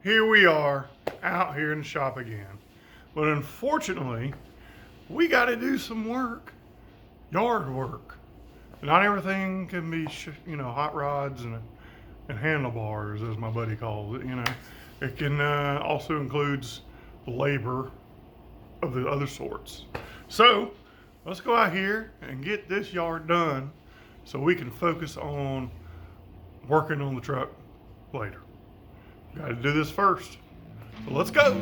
here we are out here in the shop again. But unfortunately, we got to do some work, yard work. Not everything can be, hot rods and handlebars, as my buddy calls it. It can also includes labor of the other sorts. So let's go out here and get this yard done so we can focus on working on the truck later. Got to do this first. So let's go.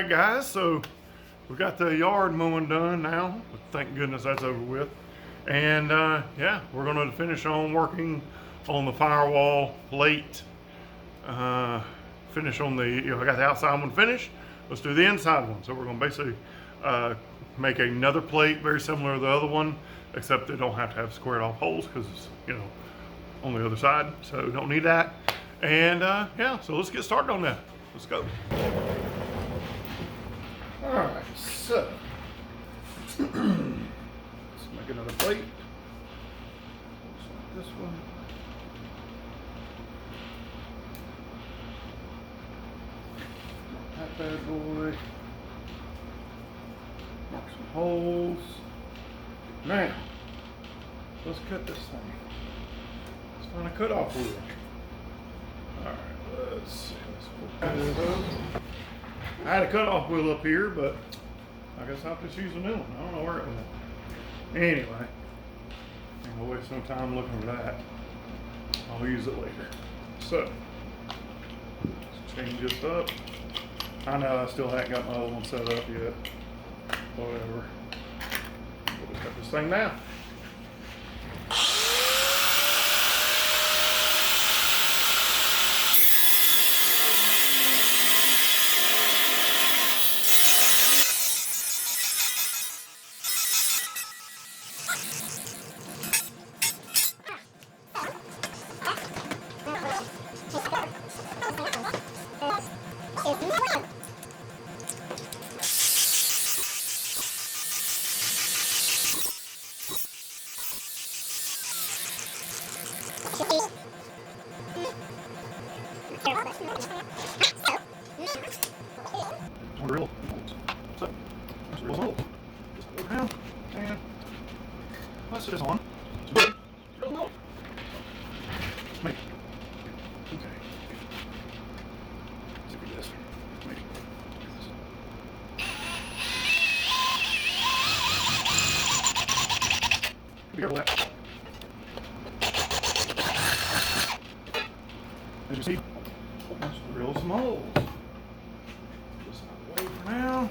Guys, so we got the yard mowing done now. Thank goodness that's over with. And yeah, we're going to finish on working on the firewall plate. Finish on the, I got the outside one finished. Let's do the inside one. So we're going to basically make another plate very similar to the other one, except they don't have to have squared off holes because it's, on the other side. So don't need that. And yeah, so let's get started on that. Let's go. Alright, so let's make another plate. Looks like this one. That bad boy. Mark some holes. Now, let's cut this thing. Let's find a cutoff wheel. Alright, let's see. Let's pull this up. I had a cutoff wheel up here, but I guess I'll just use a new one. I don't know where it went. Anyway, I'm gonna waste no time looking for that. I'll use it later. So, let's change this up. I know I still haven't got my other one set up yet. Whatever. We'll just cut this thing now. Let's put this on. Drill some holes. Maybe. Okay. Let's see if we do this. Maybe. Be careful of that. As you see, let's drill some holes. Just out of the way for now.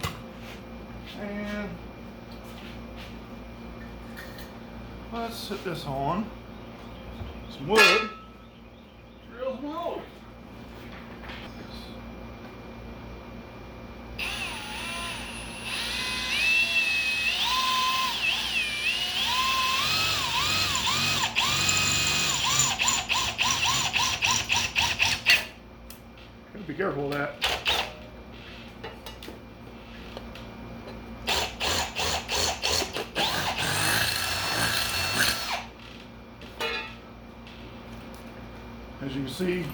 And let's sit this on some wood. Drill some holes. Be careful of that. As you can see,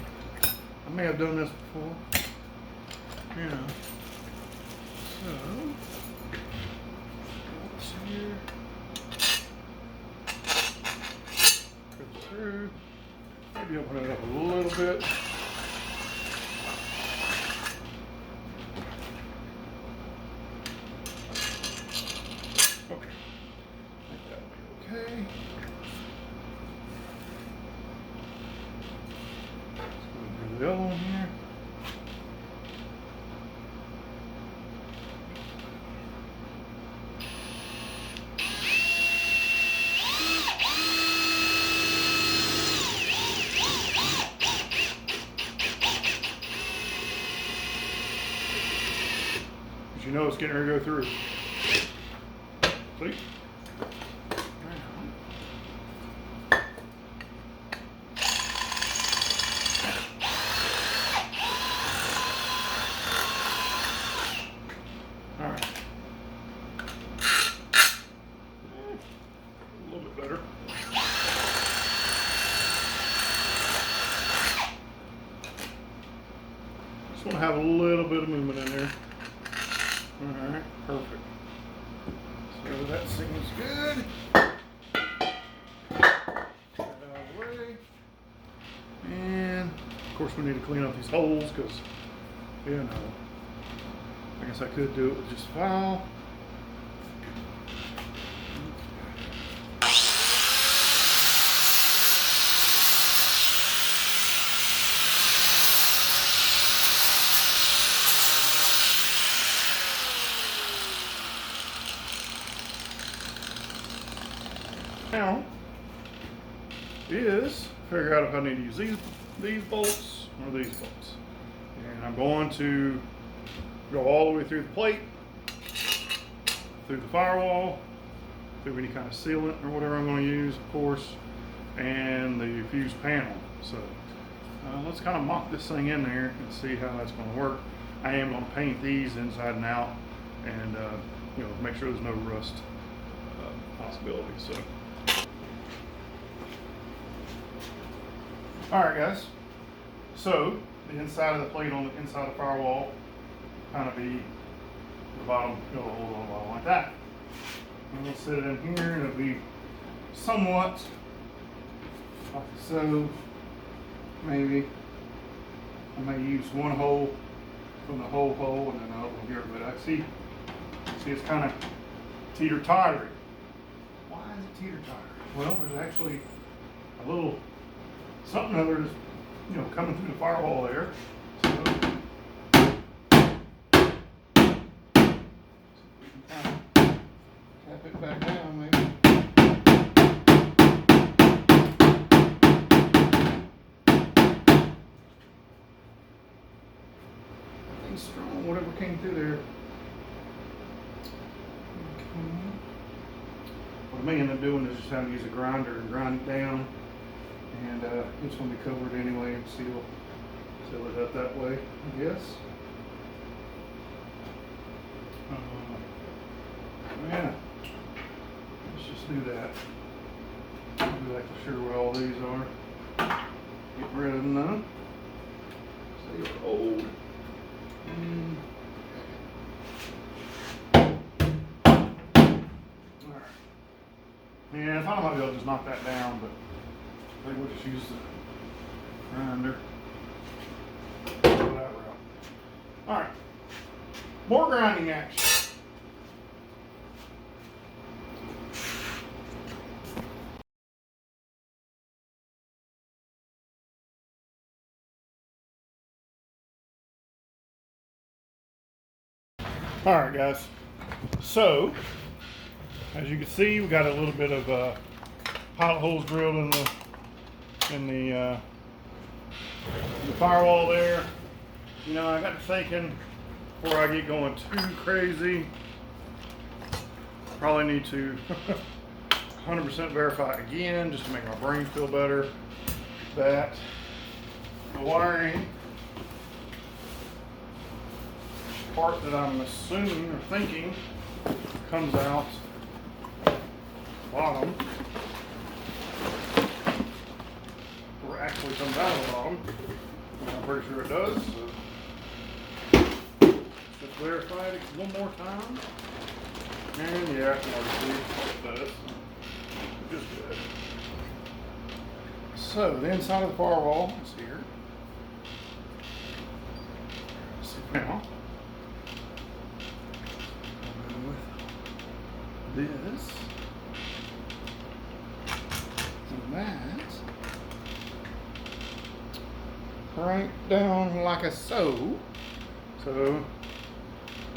I may have done this before. You know. So, what's here? Go through. Maybe open it up a little bit. Okay. I think that'll be okay. The other one here. As you know, it's getting ready to go through. See? Just want to have a little bit of movement in there. All right, perfect. So that signal's good. Get that out of the way. And of course we need to clean up these holes because, you know, I guess I could do it with just file. Now is figure out if I need to use these bolts or these bolts. And I'm going to go all the way through the plate, through the firewall, through any kind of sealant or whatever I'm going to use, of course, and the fused panel. So let's kind of mock this thing in there and see how that's going to work. I am going to paint these inside and out, and you know, make sure there's no rust possibility. So. Alright guys, so the inside of the plate on the inside of the firewall kind of be the bottom, go a hole on the bottom like that. And we'll set it in here and it'll be somewhat like so. Maybe I may use one hole from the whole hole and then another one here, but I see it's kind of teeter-tottery. Why is it teeter-tottery? Well, there's actually a little something other is, you know, coming through the firewall there. So we can kind of tap it back down maybe. Everything's strong, whatever came through there. Okay. What I may end up doing is just having to use a grinder and grind it down. And it's going to be covered anyway and seal it up that way, I guess. Yeah, let's just do that. I'll be like sure where all these are. Get rid of them now. So you're old. Alright. Yeah, I thought I might be able to just knock that down, but I think we'll just use the grinder. Go that route. All right, more grinding action. All right, guys. So, as you can see, we got a little bit of pilot holes drilled in the firewall there. You know, I got to thinking before I get going too crazy, probably need to 100% verify again just to make my brain feel better that the wiring part that I'm assuming or thinking comes out bottom, or actually comes out of the bottom. I'm pretty sure it does. So just verify it one more time. And yeah, I can already see it does. Which is good. So the inside of the firewall is here. See now. This and that right down like so. So,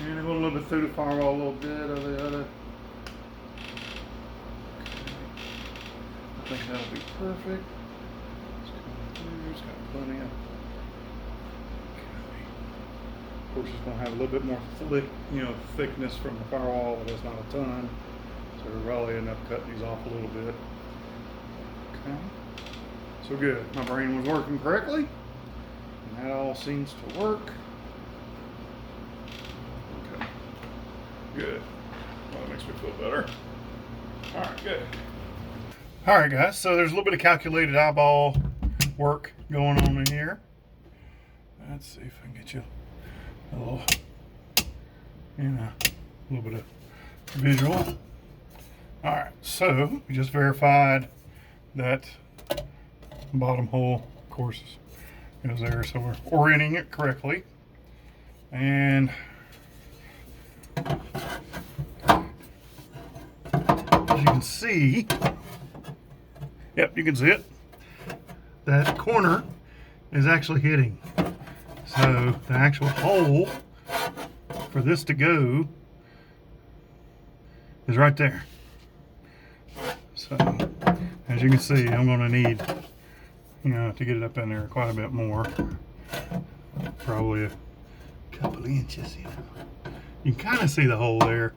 and go a little bit through the firewall, a little bit of the other. Okay. I think that'll be perfect. It's got plenty of. Okay. Of course, it's going to have a little bit more thickness from the firewall, but it's not a ton. So we're probably end up cutting these off a little bit. Okay. So good. My brain was working correctly. And that all seems to work. Okay. Good. Well, that makes me feel better. Alright, good. Alright guys, so there's a little bit of calculated eyeball work going on in here. Let's see if I can get you a little, a little bit of visual. All right, so we just verified that bottom hole, of course, goes there, so we're orienting it correctly. And as you can see, yep, you can see it. That corner is actually hitting. So the actual hole for this to go is right there. So as you can see, I'm going to need, to get it up in there quite a bit more. Probably a couple of inches, You can kind of see the hole there.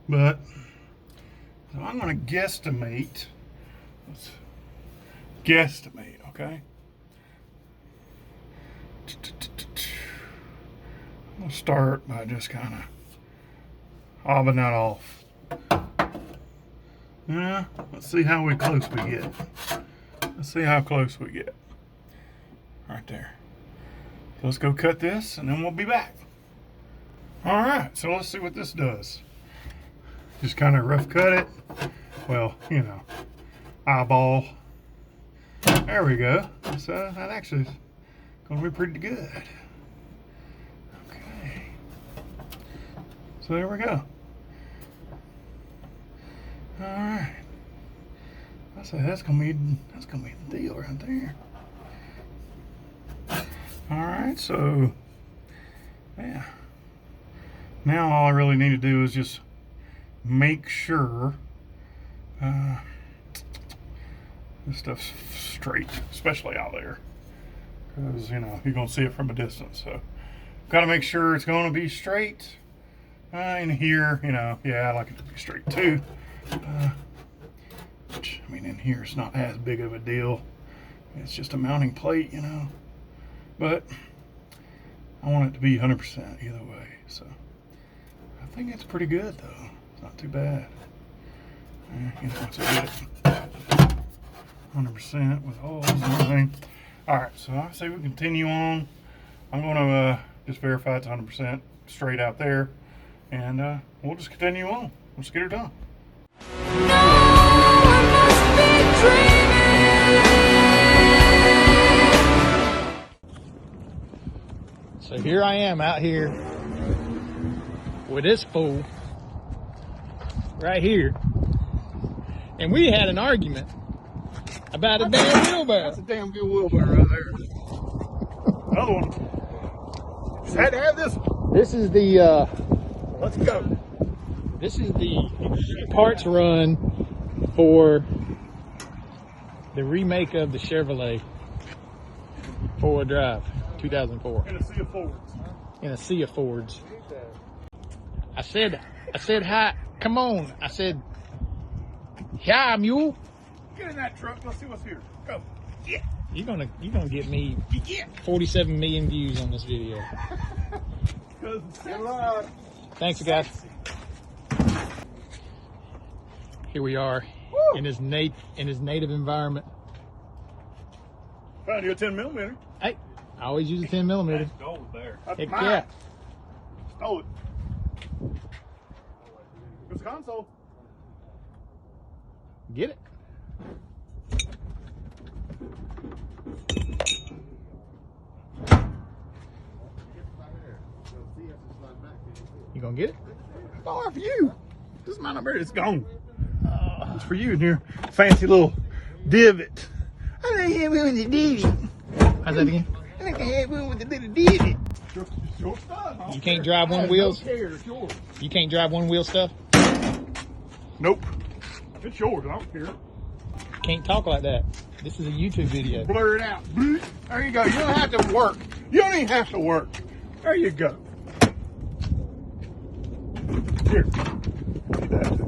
But so I'm going to guesstimate. Let's guesstimate, okay? I'm going to start by just kind of obbing that off. Yeah, let's see how close we get. Let's see how close we get. Right there. So let's go cut this and then we'll be back. Alright, so let's see what this does. Just kind of rough cut it. Well, eyeball. There we go. So that actually is going to be pretty good. Okay. So there we go. All right. I say that's gonna be the deal right there. All right. So yeah. Now all I really need to do is just make sure this stuff's straight, especially out there, because you're gonna see it from a distance. So got to make sure it's going to be straight. In here, yeah, I like it to be straight too. Which, in here it's not as big of a deal. It's just a mounting plate, But I want it to be 100% either way. So I think it's pretty good though. It's not too bad. It's a good 100% with holes and everything. All right, so I say we continue on. I'm going to just verify it's 100% straight out there, and we'll just continue on. Let's get her done. here I am out here with this fool right here. And we had an argument about a damn wheelbarrow. That's a damn good wheelbarrow right there. Another one. Just had to have this one. This is the Let's go. this is the parts run for the remake of the Chevrolet 4-wheel drive 2004 In a sea of Fords. in a sea of Fords. I said hi, come on. I said hi, mule. Get in that truck. Let's see what's here. Go. Yeah. You're gonna get me 47 million views on this video. Thanks, guys. Here we are in his native environment. Found you a 10mm. Hey, I always use a 10mm. That's gold there. That's Heck mine. yeah. Stole it. It's a console. Get it. You gonna get it? Oh, for you. This is my number. It's gone. It's for you in here. Fancy little divot. I like to have one with the divot. How's that again? I like to have one with the little divot. It's your stuff. Huh? You can't drive one wheels? It's yours. You can't drive one wheel stuff? Nope. It's yours. I don't care. Can't talk like that. This is a YouTube video. Blur it out. There you go. You don't have to work. You don't even have to work. There you go. Here. Need that.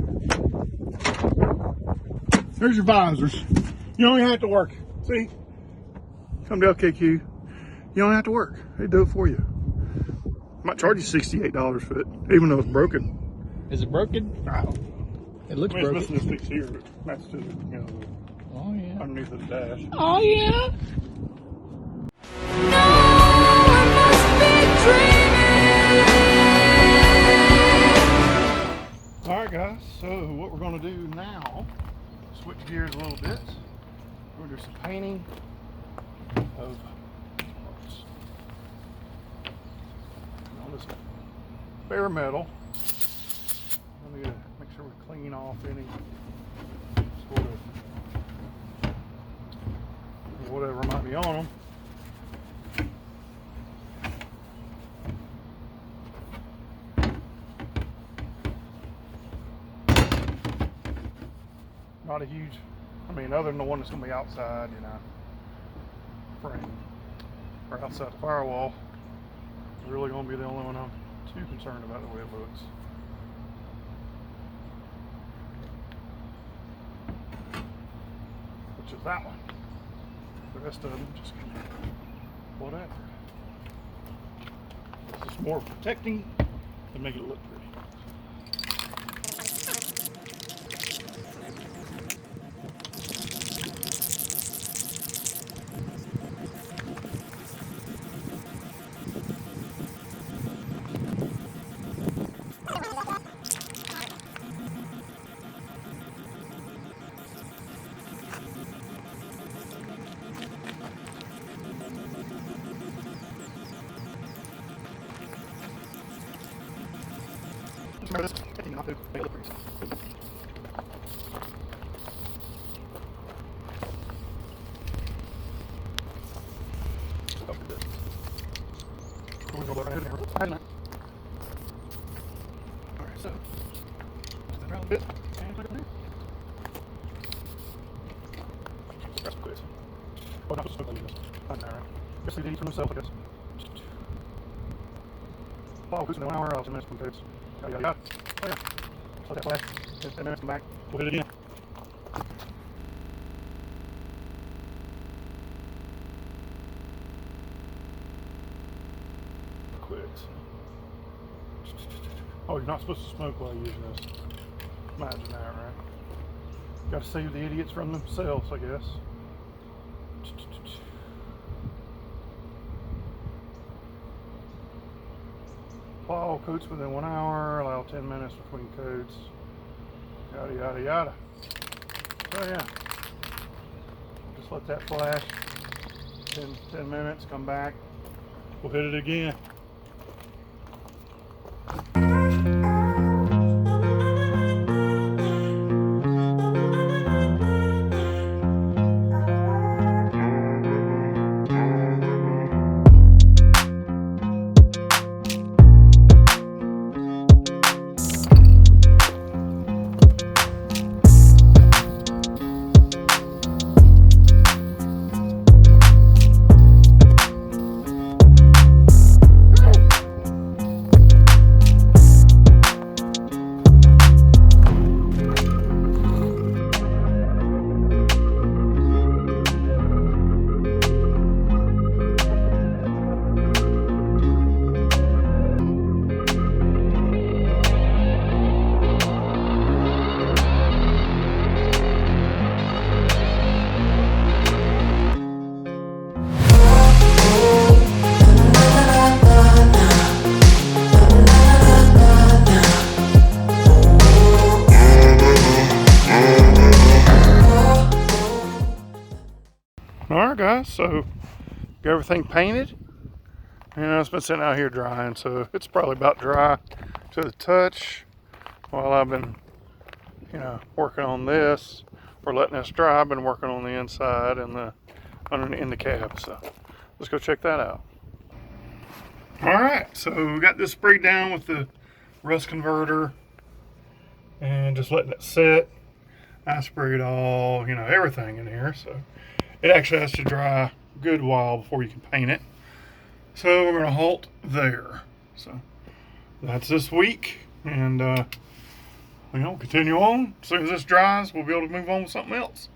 There's your visors. You don't even have to work. See? Come to LKQ. You don't have to work. They do it for you. Might charge you $68 for it, even though it's broken. Is it broken? No. It looks I mean, broken. it's missing this fix here, but that's to the, Oh yeah. underneath of the dash. Oh yeah. All right, guys. So what we're going to do now, switch gears a little bit. We're going to do some painting of parts. On this bare metal, we need to make sure we clean off any sort of whatever might be on them. Not a huge, I mean, other than the one that's going to be outside, you know, frame, or outside the firewall, is really going to be the only one I'm too concerned about the way it looks. Which is that one. The rest of them just whatever. It's just more protecting and make it look pretty. Alright, so just around a bit and put it in there. Press quiz. Oh, not just put it in this. Alright. Guess they did for themselves, I guess. Wow, who's in 1 hour, 10 minutes from codes. Yada yada yada. Oh yeah. So that flash. 10 minutes, come back. We'll hit it again. Quit. Oh, you're not supposed to smoke while you're using this. Imagine that, right? Gotta save the idiots from themselves, I guess. Apply all coats within 1 hour, allow 10 minutes between coats. Yada yada yada. So yeah. Just let that flash. 10 minutes, come back. We'll hit it again. All right, guys, so got everything painted. And it's been sitting out here drying, so it's probably about dry to the touch while I've been, working on this or letting this dry. I've been working on the inside and in the cab, so let's go check that out. All right, so we got this sprayed down with the rust converter and just letting it sit. I sprayed all, everything in here, so it actually has to dry a good while before you can paint it. So we're gonna halt there. So that's this week, and continue on. As soon as this dries, we'll be able to move on with something else.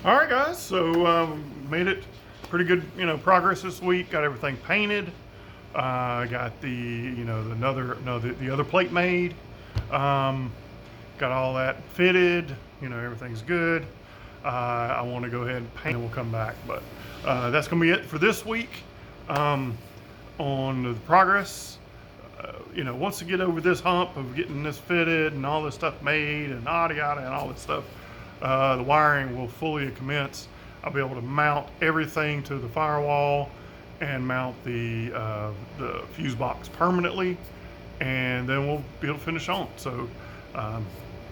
All right, guys. So made it pretty good, progress this week. Got everything painted. Got the other plate made. Got all that fitted. Everything's good. I want to go ahead and paint and we'll come back. But that's going to be it for this week on the progress. Once you get over this hump of getting this fitted and all this stuff made and yada and all this stuff, the wiring will fully commence. I'll be able to mount everything to the firewall and mount the fuse box permanently, and then we'll be able to finish on. So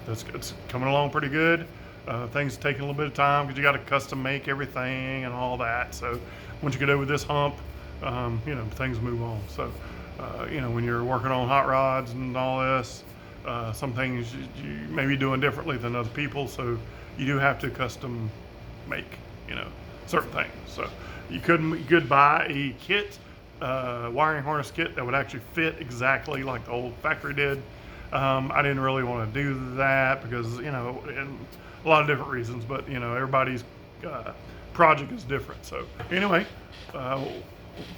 it's coming along pretty good. Things taking a little bit of time because you got to custom make everything and all that. So once you get over this hump, things move on. So when you're working on hot rods and all this, some things you may be doing differently than other people. So you do have to custom make certain things. So you could buy a kit, wiring harness kit that would actually fit exactly like the old factory did. I didn't really want to do that because and a lot of different reasons, but everybody's project is different. So anyway, we'll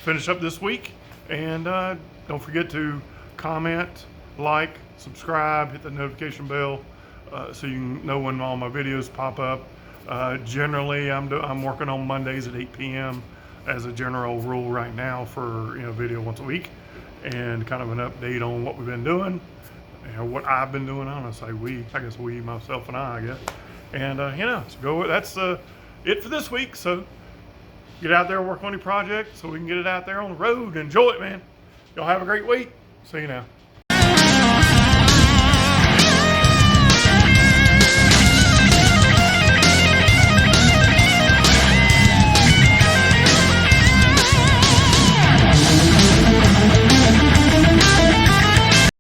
finish up this week, and don't forget to comment, like, subscribe, hit the notification bell so you can know when all my videos pop up. Generally, I'm working on Mondays at 8 p.m. as a general rule right now for video once a week, and kind of an update on what we've been doing. What I've been doing. I don't say we. I guess we, myself, and I guess. And so go. That's it for this week. So get out there, work on your project, so we can get it out there on the road and enjoy it, man. Y'all have a great week. See you now.